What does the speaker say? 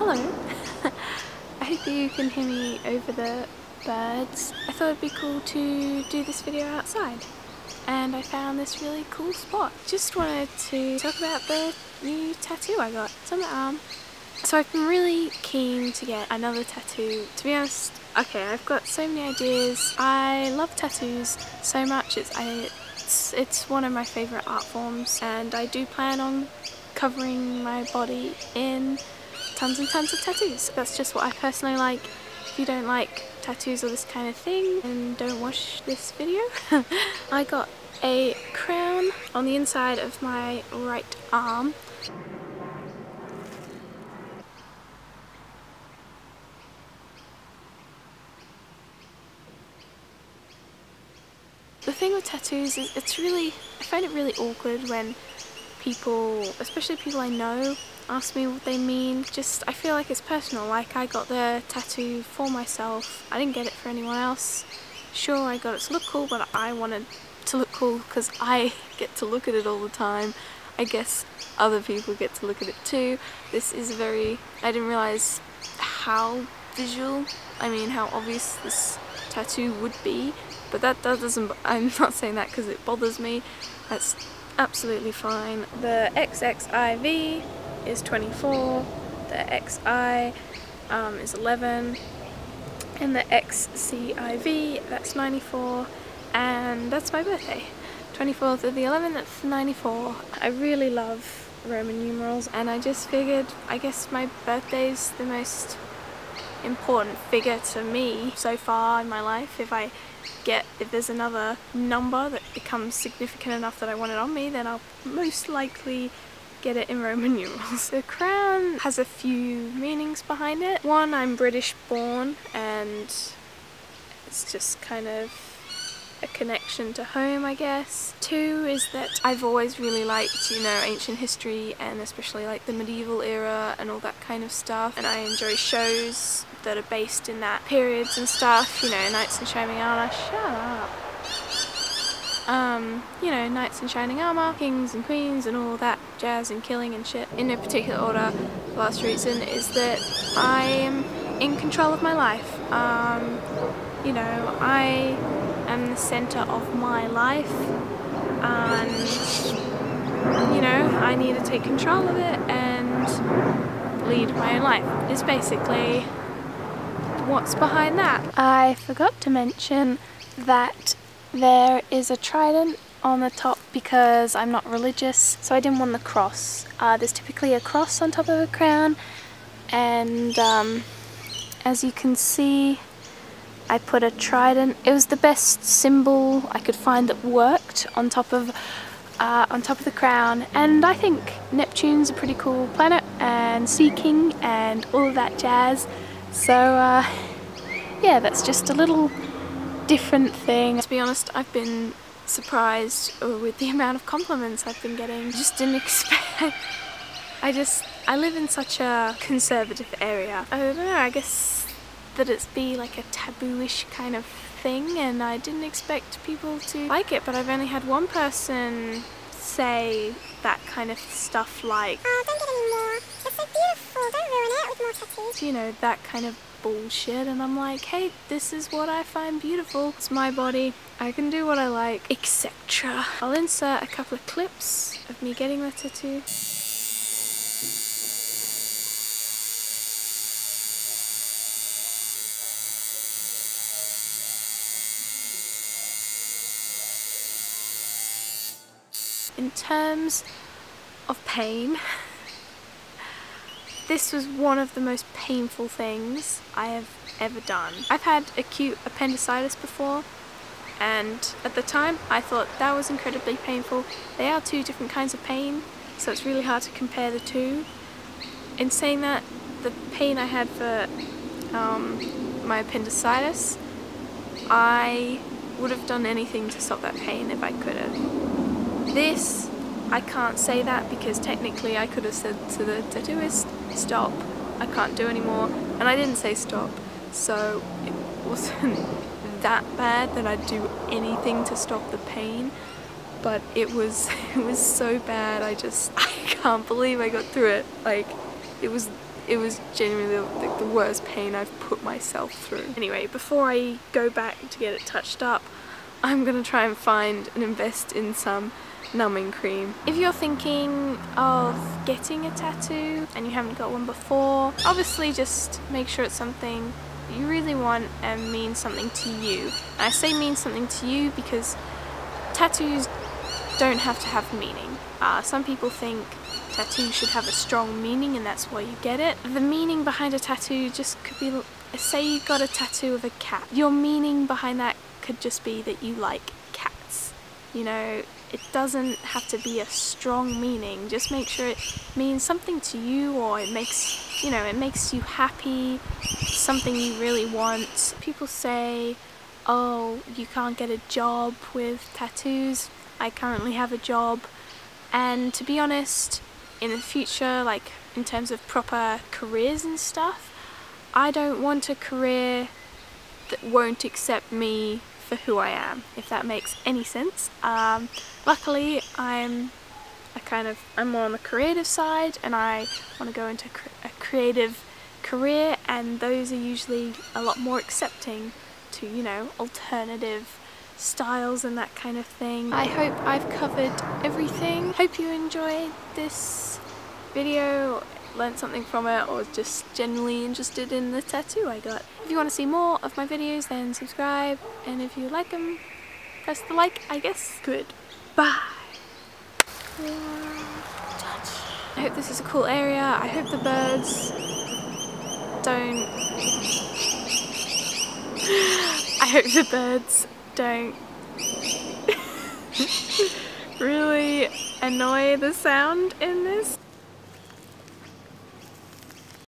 Hello. I hope you can hear me over the birds. I thought it'd be cool to do this video outside, and I found this really cool spot. Just wanted to talk about the new tattoo I got. It's on my arm. So I've been really keen to get another tattoo. To be honest, okay, I've got so many ideas. I love tattoos so much. It's one of my favourite art forms, and I do plan on covering my body in tons and tons of tattoos. That's just what I personally like. If you don't like tattoos or this kind of thing, then don't watch this video. I got a crown on the inside of my right arm. The thing with tattoos is I find it really awkward when people, especially people I know, ask me what they mean. I feel like it's personal. Like, I got the tattoo for myself. I didn't get it for anyone else. Sure, I got it to look cool, but I wanted to look cool because I get to look at it all the time. I guess other people get to look at it too. This is I didn't realise how visual, how obvious this tattoo would be. But that doesn't, I'm not saying that because it bothers me. That's absolutely fine. The XXIV is 24, the XI is 11, and the XCIV, that's 94, and that's my birthday. 24th of the 11th, 94. I really love Roman numerals, and I just figured, I guess my birthday's the most important figure to me so far in my life. If there's another number that becomes significant enough that I want it on me, then I'll most likely get it in Roman numerals. The crown has a few meanings behind it. One, I'm British born, and it's just kind of a connection to home, I guess. Two is that I've always really liked, ancient history, and especially like the medieval era and all that kind of stuff, and I enjoy shows that are based in that periods and stuff, knights in shining armor, knights in shining armor, kings and queens and all that jazz and killing and shit. In no particular order, the last reason is that I am in control of my life. I am the centre of my life, and I need to take control of it and lead my own life. It's basically what's behind that. I forgot to mention that there is a trident on the top because I'm not religious, so I didn't want the cross. There's typically a cross on top of a crown, and as you can see, I put a trident. It was the best symbol I could find that worked on top of the crown, and I think Neptune's a pretty cool planet, and Sea King and all of that jazz. So yeah, that's just a little different thing. To be honest, I've been surprised with the amount of compliments I've been getting. Just didn't expect. I live in such a conservative area. I don't know, I guess that it's be like a taboo-ish kind of thing, and I didn't expect people to like it, but I've only had one person say that kind of stuff like, "Oh, don't get any more, it's so beautiful, don't ruin it with more tattoos." That kind of bullshit, and I'm like, hey, this is what I find beautiful. It's my body, I can do what I like, etc. I'll insert a couple of clips of me getting the tattoo. In terms of pain, this was one of the most painful things I have ever done. I've had acute appendicitis before, and at the time I thought that was incredibly painful. They are two different kinds of pain, so it's really hard to compare the two. In saying that, the pain I had for my appendicitis, I would have done anything to stop that pain if I could have. This, I can't say that because technically I could have said to the tattooist, stop, I can't do anymore, and I didn't say stop, so it wasn't that bad that I'd do anything to stop the pain, but it was so bad. I can't believe I got through it. Like, it was it was genuinely like the worst pain I've put myself through. Anyway, before I go back to get it touched up, I'm gonna try and find and invest in some numbing cream. If you're thinking of getting a tattoo and you haven't got one before, obviously just make sure it's something you really want and means something to you. And I say means something to you because tattoos don't have to have meaning. Some people think tattoos should have a strong meaning and that's why you get it. The meaning behind a tattoo just could be, say you got a tattoo of a cat. Your meaning behind that could just be that you like cats. You know, it doesn't have to be a strong meaning. Just make sure it means something to you, or it makes, you know, it makes you happy, something you really want. People say, oh, you can't get a job with tattoos. I currently have a job, and to be honest, in the future, like in terms of proper careers and stuff, I don't want a career that won't accept me for who I am, if that makes any sense. Luckily, I'm more on the creative side, and I want to go into a creative career, and those are usually a lot more accepting to, you know, alternative styles and that kind of thing. I hope I've covered everything. Hope you enjoyed this video, learned something from it, or just generally interested in the tattoo I got. If you want to see more of my videos, then subscribe, and if you like them, press the like, I guess. Goodbye. I hope this is a cool area. I hope the birds don't... I hope the birds don't really annoy the sound in this.